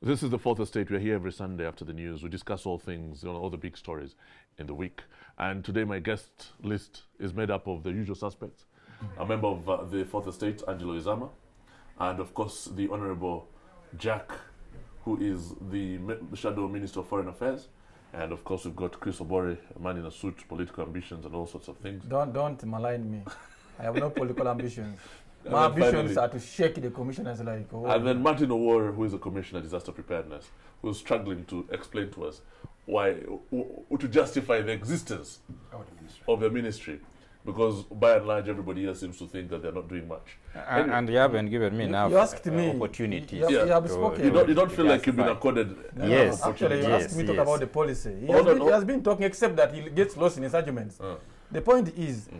This is the Fourth Estate. We're here every Sunday after the news. We discuss all things, all the big stories in the week. And today my guest list is made up of the usual suspects. A member of the Fourth Estate, Angelo Izama, and of course the Honorable Jack, who is the Shadow Minister of Foreign Affairs. And of course we've got Chris Obore, a man in a suit, political ambitions and all sorts of things. Don't malign me. I have no political ambitions. My ambitions are to shake the commissioners like... Oh, and then Martin O'War, who is a commissioner of disaster preparedness, who's struggling to explain to us why, to justify the existence of the ministry. Because by and large, everybody here seems to think that they're not doing much. And you haven't given me enough opportunities. You have spoken. You don't feel like you've been accorded Yes. Actually, you asked me to talk about the policy. He has been talking, except that he gets lost in his arguments. The point is,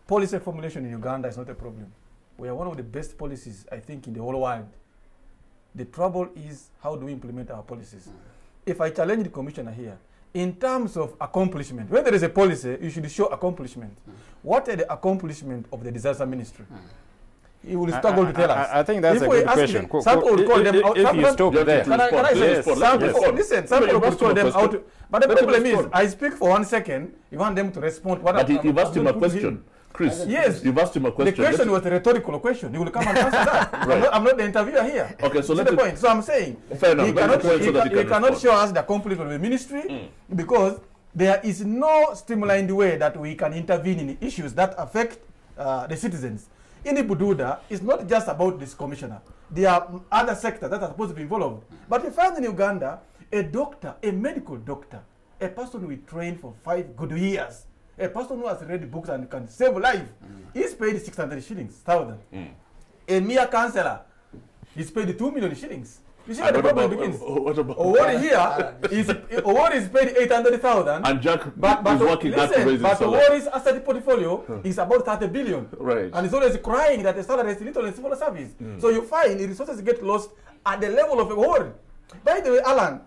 policy formulation in Uganda is not a problem. We are one of the best policies, I think, in the whole world. The trouble is, how do we implement our policies? If I challenge the commissioner here, in terms of accomplishment, when there is a policy, you should show accomplishment. What are the accomplishment of the disaster ministry? He will struggle to tell us. I think that's a good question. Some people will call them out. If you stop there. Can I say, listen, some people will call them out. But the problem is, I speak for 1 second, you want them to respond. But you've asked him a question. Chris, yes, you've asked him a question. The question was a rhetorical question. He will come and answer that. Right. I'm not the interviewer here. Okay, so that's the point. So I'm saying he cannot show us the accomplishment of the ministry because there is no streamlined way that we can intervene in issues that affect the citizens. In Bududa, it's not just about this commissioner. There are other sectors that are supposed to be involved. But we find in Uganda a doctor, a medical doctor, a person we trained for 5 good years. A person who has read books and can save life, he's paid 600 shillings, thousand. A mere councillor, he's paid 2 million shillings. You see where the problem begins. Owori is paid 800,000. And Jack is working hard to raise his salary. But Owori's asset portfolio is about 30 billion. Right. And he's always crying that the salary is little in civil service. So you find the resources get lost at the level of Owori. By the way, Alan,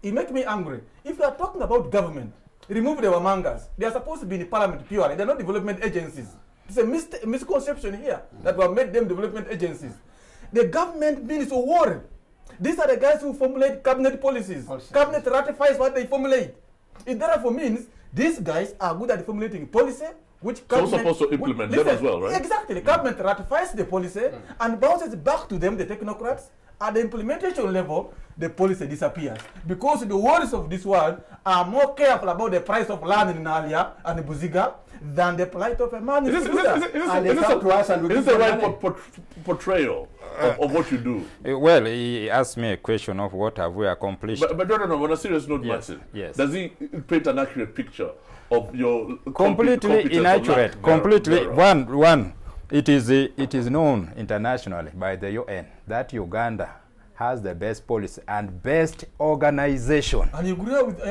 it makes me angry. If you are talking about government, remove the Wamangas. They are supposed to be in the parliament purely. They are not development agencies. It's a misconception here that we have made them development agencies. The government means war. These are the guys who formulate cabinet policies. Cabinet ratifies what they formulate. It therefore means these guys are good at formulating policy, which government... So supposed to implement them as well, right? Exactly. The government ratifies the policy and bounces back to them, the technocrats. At the implementation level, the policy disappears. Because the worries of this world are more careful about the price of land in Nalia and Buziga than the plight of a man in Buda. Is this the right portrayal of what you do? Well, he asked me a question of what have we accomplished. But no, on a serious note, Martin, does he paint an accurate picture of your completely inaccurate? Completely. One. It is known internationally by the UN that Uganda has the best policy and best organization. And you agree with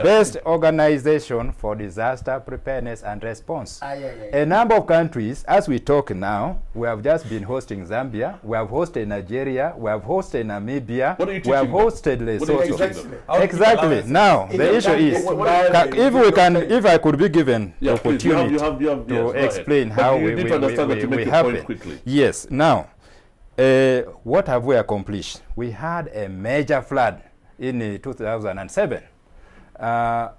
best organization for disaster preparedness and response. A number of countries, as we talk now, we have just been hosting Zambia, we have hosted Nigeria, we have hosted Namibia, we have hosted Lesotho. Exactly. Now the issue is, if I could be given the opportunity to explain how we happen. Yes. Now. What have we accomplished? We had a major flood in 2007.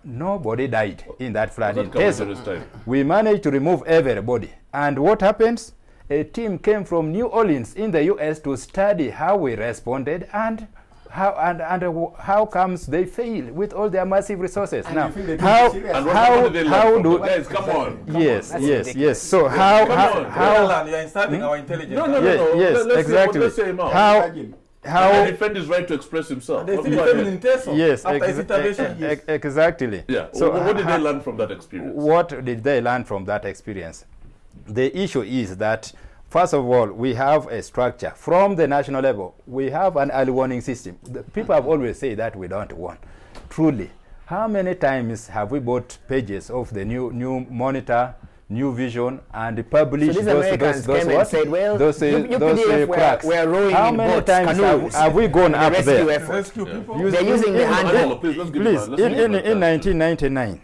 Nobody died in that flood in Teso. We managed to remove everybody. And what happens? A team came from New Orleans in the US to study how we responded and how comes they fail with all their massive resources. And now, how do guys, come on. Yes. So how you are insulting our intelligence. No. Yes, exactly. Let's say him out. How defend his right to express himself. Yes, exactly. Yeah. So what did they learn from that experience? What did they learn from that experience? The issue is that, first of all, we have a structure. From the national level, we have an early warning system. People have always said that we don't warn. Truly, how many times have we bought pages of the new Monitor, New Vision, and published so those said, well, those cracks? How many times have we gone up there? They're using the hand. Please, in 1999,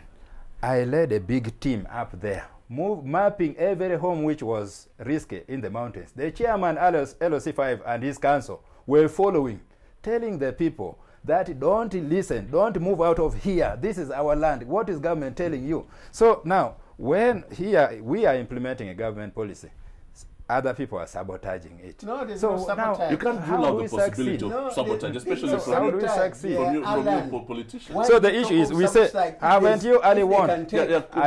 I led a big team up there, mapping every home which was risky in the mountains. The chairman, LOC5, and his council were following, telling the people that don't listen, don't move out of here. This is our land. What is government telling you? So now, when here we are implementing a government policy, other people are sabotaging it. No, there's no sabotage. Now, you can't rule out the possibility of sabotage, especially from your politicians. So the issue is, we say, haven't you early warned? I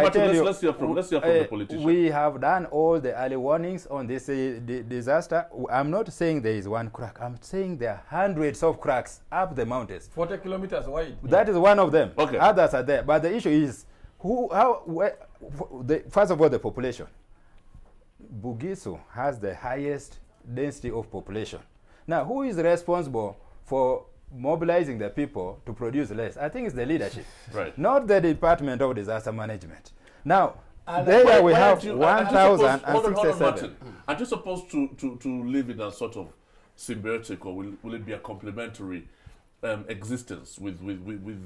tell you, let's hear from the politicians. We have done all the early warnings on this disaster. I'm not saying there is one crack. I'm saying there are hundreds of cracks up the mountains. 40 kilometers wide. That is one of them. Okay. Others are there. But the issue is, first of all, the population. Bugisu has the highest density of population. Now, who is responsible for mobilizing the people to produce less? I think it's the leadership, right? Not the Department of Disaster Management. Now, there we have 1,067. Are you supposed to live in a sort of symbiotic, or will it be a complementary existence with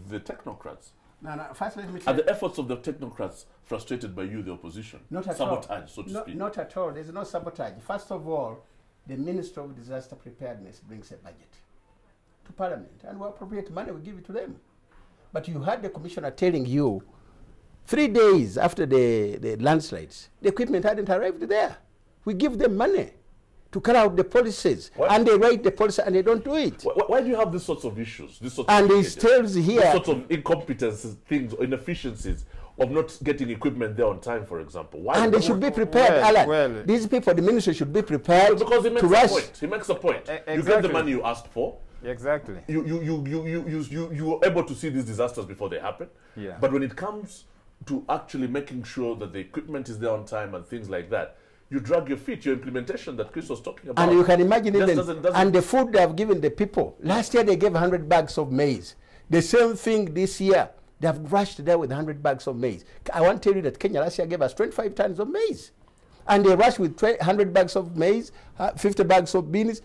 the technocrats? No, first let me are the efforts of the technocrats frustrated by you, the opposition? Not at sabotage, all. So to speak? Not at all. There's no sabotage. First of all, the Minister of Disaster Preparedness brings a budget to Parliament, and we appropriate money, we give it to them. But you had the Commissioner telling you 3 days after the landslides, the equipment hadn't arrived there. We give them money to carry out the policies, and they write the policy and they don't do it. Why do you have these sorts of issues? And it tells here... These sorts of incompetence things, inefficiencies of not getting equipment there on time, for example. Why? And they should be prepared, Alan. These people, the ministry should be prepared because he makes to a rush. point. He makes a point. Exactly. You get the money you asked for. Exactly. You were able to see these disasters before they happen. Yeah. But when it comes to actually making sure that the equipment is there on time and things like that, you drag your feet. Your implementation that Chris was talking about. And you can imagine even, doesn't and the food they have given the people. Last year they gave 100 bags of maize. The same thing this year. They have rushed there with 100 bags of maize. I want to tell you that Kenya last year gave us 25 tons of maize. And they rushed with 100 bags of maize, 50 bags of beans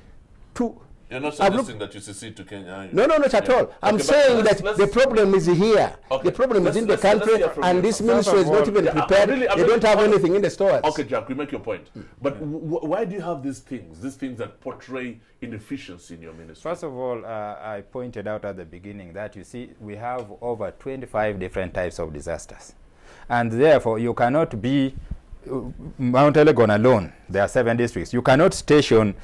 to... You're not suggesting that you secede to Kenya. No, not at all. I'm saying that the problem is here. Okay. The problem is in the country, and this ministry is not even prepared. They don't have anything in the stores. Okay, Jack, we make your point. But why do you have these things that portray inefficiency in your ministry? First of all, I pointed out at the beginning that, you see, we have over 25 different types of disasters. And therefore, you cannot be Mount Elgon alone. There are 7 districts. You cannot station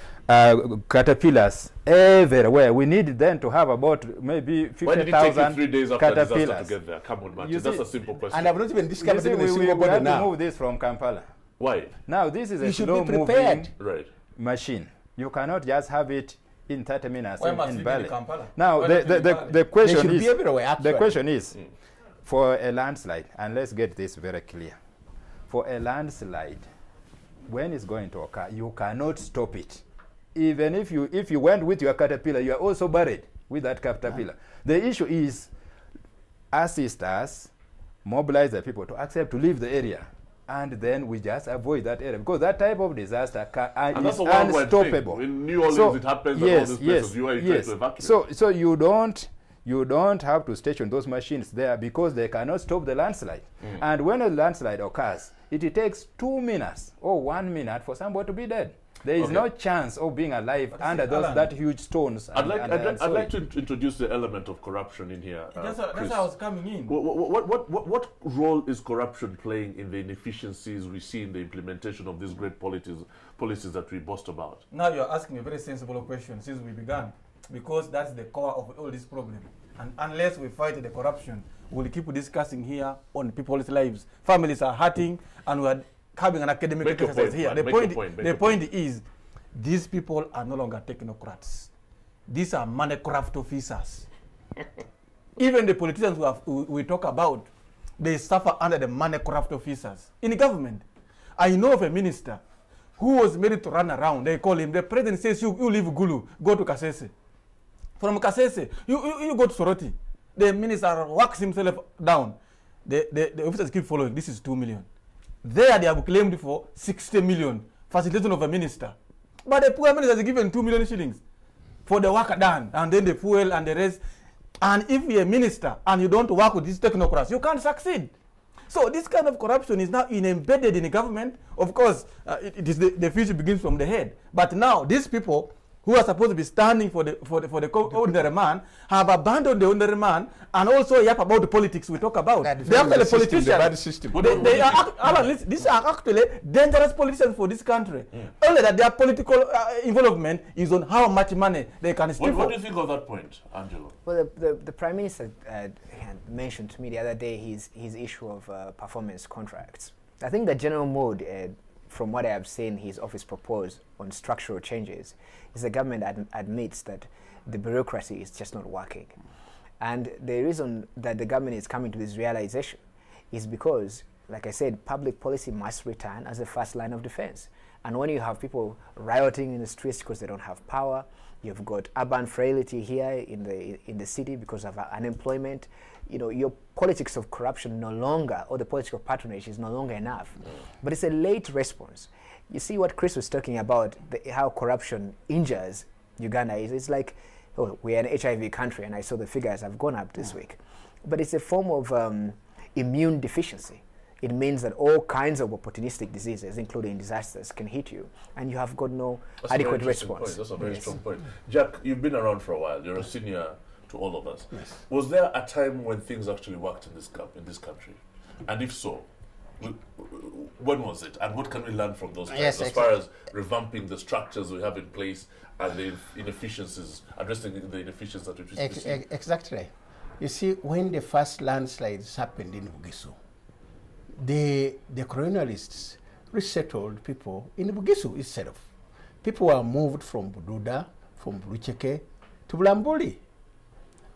caterpillars everywhere. We need then to have about maybe 50,000 caterpillars. Why did it take you 3 days after disaster to get there? Come on, Matthew. That's a simple question. And I've not even discovered we have to move this from Kampala. Why? Now, this is a slow-moving machine. You cannot just have it in 30 minutes in Bali. Now, the question is, for a landslide, and let's get this very clear, for a landslide, when it's going to occur, you cannot stop it. Even if you went with your caterpillar, you are also buried with that caterpillar. The issue is, assist us, mobilize the people to accept to leave the area, and then we just avoid that area, because that type of disaster is unstoppable. In New Orleans, it happens. Yes, all these places you are trying to evacuate. So you don't have to station those machines there, because they cannot stop the landslide. And when a landslide occurs, it takes 2 minutes or 1 minute for somebody to be dead. There is no chance of being alive under that huge stones. I'd like to introduce the element of corruption in here. That's how I was coming in. What role is corruption playing in the inefficiencies we see in the implementation of these great policies that we boast about? Now you're asking a very sensible question since we began, because that's the core of all this problem. And unless we fight the corruption, we'll keep discussing here on people's lives. Families are hurting, and we're having an academic exercise here. The point is, these people are no longer technocrats. These are money craft officers. Even the politicians we talk about, they suffer under the money craft officers in the government. I know of a minister who was made to run around. They call him. The president says, you leave Gulu, go to Kasese. From Kasese, you go to Soroti. The minister works himself down. The officers keep following. This is 2 million. There they have claimed for 60 million, facilitation of a minister. But the poor minister is given 2 million shillings for the work done, and then the fuel and the rest. And if you're a minister and you don't work with these technocrats, you can't succeed. So this kind of corruption is now embedded in the government. Of course, it is the future begins from the head. But now these people who are supposed to be standing for the ordinary man have abandoned the ordinary man and also yap about the politics we talk about. They are actually politicians. The bad system. These are actually dangerous politicians for this country. Only that their political involvement is on how much money they can steal. What do you think of that point, Angelo? Well, the Prime Minister had mentioned to me the other day his issue of performance contracts. I think the general mood, from what I have seen his office propose on structural changes, is the government admits that the bureaucracy is just not working. And the reason that the government is coming to this realization is because, like I said, public policy must return as the first line of defense. And when you have people rioting in the streets because they don't have power, you've got urban frailty here in the city because of unemployment, you know, your politics of corruption no longer, or the politics of patronage is no longer enough. But it's a late response. You see what Chris was talking about, how corruption injures Uganda is. It's like, oh, we're an HIV country, and I saw the figures have gone up this week. But it's a form of immune deficiency. It means that all kinds of opportunistic diseases, including disasters, can hit you, and you have got no adequate response. That's a very strong point. Jack, you've been around for a while. You're a senior to all of us. Yes. Was there a time when things actually worked in this country? And if so, when was it? And what can we learn from those times as far as revamping the structures we have in place and the inefficiencies, addressing the inefficiencies that we see? Exactly. You see, when the first landslides happened in Bugisu, the colonialists resettled people in Bugisu instead of. People were moved from Bududa, from Bulucheke to Bulambuli.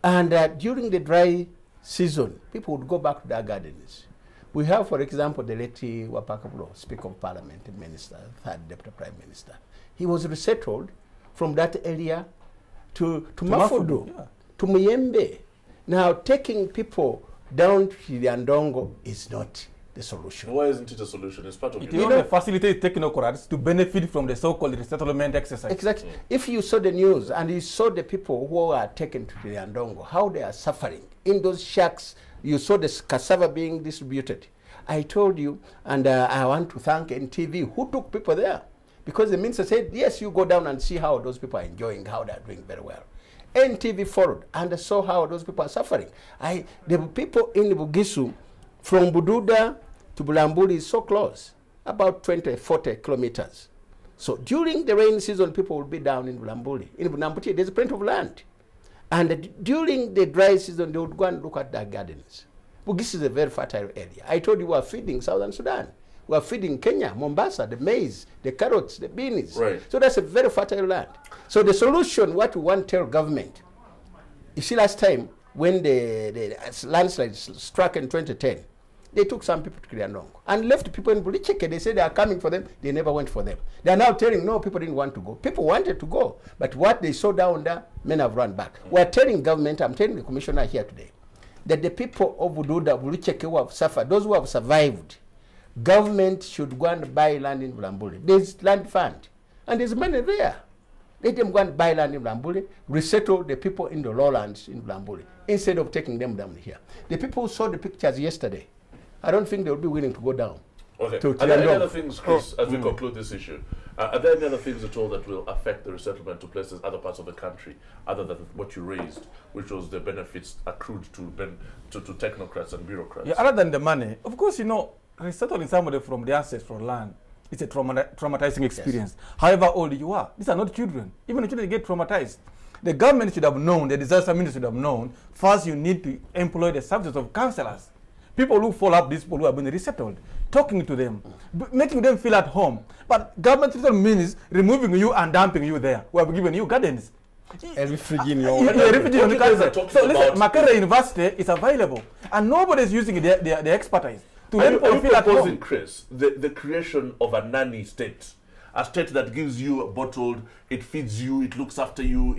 And during the dry season, people would go back to their gardens. We have, for example, the late Wapakapulo, Speaker of Parliament, Minister, third Deputy Prime Minister. He was resettled from that area to Mafudu, to Muyembe. Now, taking people down to Liandongo is not the solution. Why isn't it a solution? It's part of it. It facilitates technocrats to benefit from the so-called resettlement exercise. Exactly. If you saw the news and you saw the people who are taken to Liandongo, how they are suffering in those shacks, you saw the cassava being distributed. I told you, and I want to thank NTV who took people there, because the minister said, yes, you go down and see how those people are enjoying, how they are doing very well. NTV followed and saw how those people are suffering. The people in Bugisu, from Bududa to Bulambuli is so close, about 20, 40 kilometers. So during the rainy season, people will be down in Bulambuli. In Bulambuli, there's plenty of land. And during the dry season, they would go and look at their gardens. Bugis is a very fertile area. I told you we are feeding Southern Sudan. We are feeding Kenya, Mombasa, the maize, the carrots, the beans. Right. So that's a very fertile land. So the solution, what we want to tell government, you see last time when the landslide struck in 2010, they took some people to Kriandongo and left people in Bulicheke. They said they are coming for them. They never went for them. They are now telling, no, people didn't want to go. People wanted to go. But what they saw down there, men have run back. We are telling government, I'm telling the commissioner here today, that the people of Bududa, Bulicheke who have suffered, those who have survived, government should go and buy land in Bulambuli. There's land fund. And there's money there. Let them go and buy land in Bulambuli, resettle the people in the lowlands in Bulambuli, instead of taking them down here. The people who saw the pictures yesterday, I don't think they will be willing to go down. Okay. Are there any other things, Chris, as we conclude this issue? Are there any other things at all that will affect the resettlement to places, other parts of the country, other than what you raised, which was the benefits accrued to technocrats and bureaucrats? Yeah, other than the money, of course, you know, resettling somebody from the ancestral land, it's a traumatizing experience. Yes. However old you are, these are not children. Even the children get traumatized. The government should have known, the disaster ministry should have known, first you need to employ the services of counselors. People who follow up these people who have been resettled, talking to them, making them feel at home. But government means removing you and dumping you there. We have given you gardens. A refugee in your refugee in the country. So listen, Makerere University is available, and nobody is using their expertise to let people feel at home. Chris, the creation of a nanny state, a state that gives you a bottled, it feeds you, it looks after you,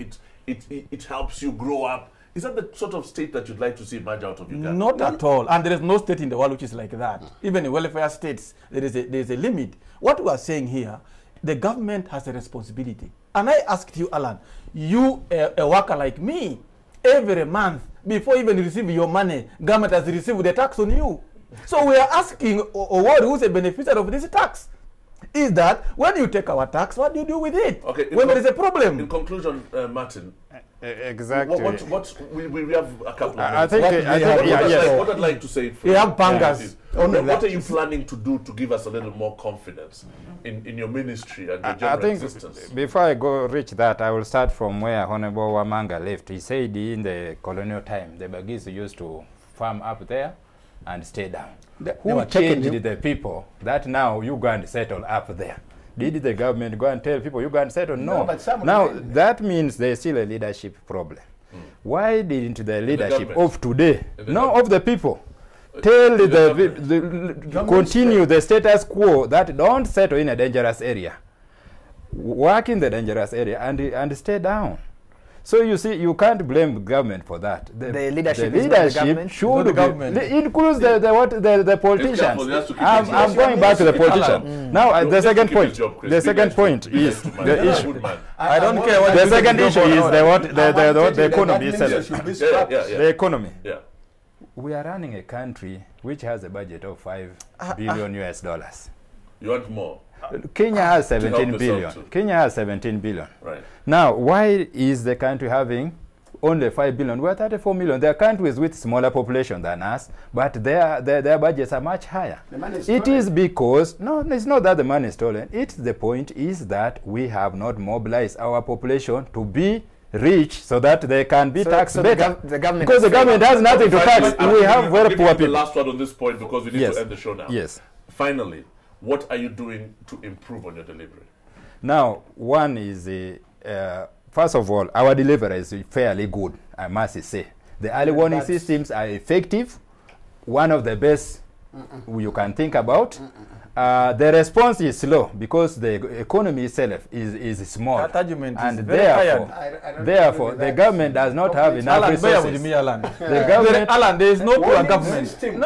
it helps you grow up. Is that the sort of state that you'd like to see emerge out of Uganda? Not at all. And there is no state in the world which is like that. Even in welfare states, there is a limit. What we are saying here, the government has a responsibility. And I asked you, Alan, you, a worker like me, every month, before even receiving your money, government has received the tax on you. So we are asking a world who's a beneficiary of this tax. is that when you take our tax, what do you do with it? Okay, when there is a problem. In conclusion, Martin. Exactly. We have a couple of I think, what I'd like to say. We have bangers. What are you planning to do to give us a little more confidence in your ministry and your general existence? Before I go reach that, I will start from where Honorable Wamanga left. He said in the colonial time, the Bagis used to farm up there and stay down. Who changed the people that now Uganda settle up there? Did the government go and tell people you go and settle? No. Now that means there's still a leadership problem. Why didn't the leadership of today, of the people, tell continue the status quo that don't settle in a dangerous area, work in the dangerous area and stay down? So you see, you can't blame the government for that. The leadership should includes the politicians. I'm going back to the politician. Now the second point. The second point is the issue. I don't care what the second issue is the economy itself. The economy. Yeah. We are running a country which has a budget of $5 billion US dollars. You want more? Kenya has 17 billion. Kenya has 17 billion. Right. Now, why is the country having only 5 billion? We're 34 million. There are countries with smaller population than us, but their budgets are much higher. It is because, no, it's not that the money is stolen. The point is that we have not mobilized our population to be rich so that they can be taxed better. Because the government has nothing to tax. We have very poor people. The last word on this point because we need to end the show now. Yes. Finally, what are you doing to improve on your delivery? Now, one is, first of all, our delivery is fairly good, I must say. The early warning systems are effective, one of the best you can think about. The response is slow because the economy itself is small. That argument and is therefore, the government does not have enough resources. The government, Alan, there is no poor government. Listen,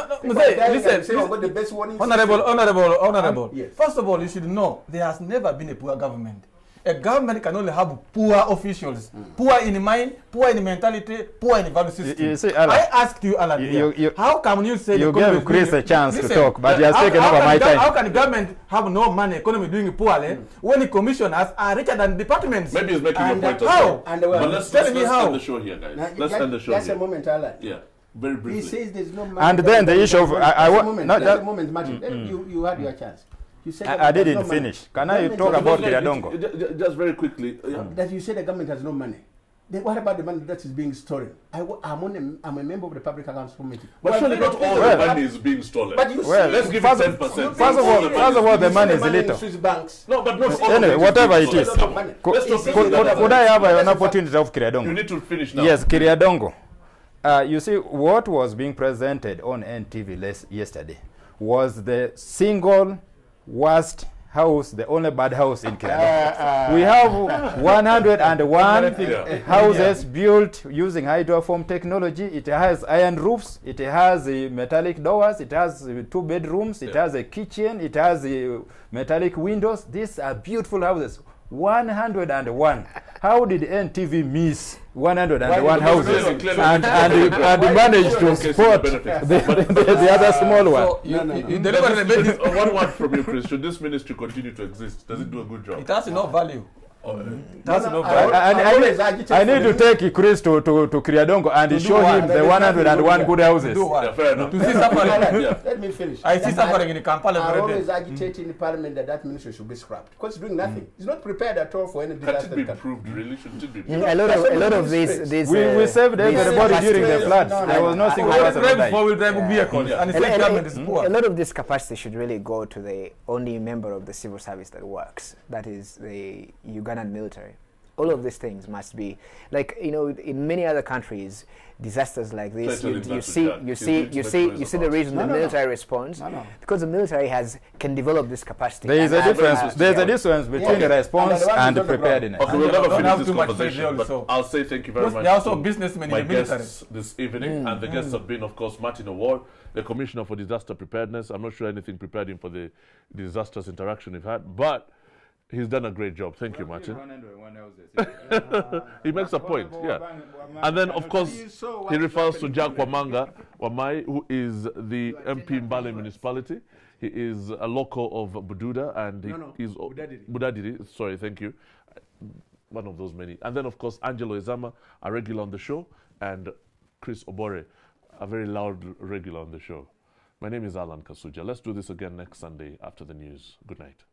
honorable. Yes. First of all, you should know there has never been a poor government. A government can only have poor officials, poor in mind, poor in mentality, poor in value system. You see, Alan, I asked you, Alan, how come you say you gave Chris a chance to talk, but he has taken over my time. How can the government have no money, economy doing poorly, when the commissioners are richer than departments? Maybe he's making a point. How? But let's end the show here, guys. Let's end the show here. Just a moment, Alan. Yeah, very briefly. He says there's no money. And then the issue of just a moment, Martin. You had your chance. You said I didn't finish. Can I talk about Kiradongo? Just very quickly. That you said the government has no money. Then what about the money that is being stolen? I'm a member of the Public Accounts Committee. But surely not all the money is being stolen. But you let's give it 10%. First of all, the money is little. No, but not all. Anyway, whatever it is. Could I have an opportunity of Kiradongo? You need to finish now. Yes, Kiradongo. You see, what was being presented on NTV yesterday was the single worst house, the only bad house in Kiradongo. We have 101 houses built using hydroform technology. It has iron roofs, it has metallic doors, it has 2 bedrooms, it has a kitchen, it has metallic windows. These are beautiful houses. 101. How did NTV miss 101 houses and manage to spot the other small one? One word from you, Chris. Should this ministry continue to exist? Does it do a good job? It has enough value. I need to take Chris to Kiradongo and show him the 101 good houses. Yeah, fair enough. To see suffering. Let me finish. I see suffering in Kampala. I always agitate in the parliament that ministry should be scrapped because it's doing nothing. It's not prepared at all for any disaster. Can't it be improved, really? Shouldn't it be improved? A lot of these we saved everybody during the floods. There was no single person who died. Four-wheel drive vehicles, and the government is poor. A lot of this capacity should really go to the only member of the civil service that works. That is the Ugandan military. All of these things must be like, you know, in many other countries, disasters like this, you see the reason the military responds because the military can develop this capacity. There is a difference. There's a difference between the response and the preparedness. Okay, we'll never finish this conversation, but I'll say thank you very much. There are also businessmen in the military this evening, and the guests have been, of course, Martin Award, the Commissioner for Disaster Preparedness. I'm not sure anything prepared him for the disastrous interaction we've had, but he's done a great job. Thank you, Martin. He makes a point, yeah. And then, of course, he refers to Jack Wamanga Wamai, who is the MP in Mbale Municipality. He is a local of Bududa, and he is Budadiri. Sorry, thank you. One of those many. And then, of course, Angelo Izama, a regular on the show, and Chris Obore, a very loud regular on the show. My name is Alan Kasuja. Let's do this again next Sunday after the news. Good night.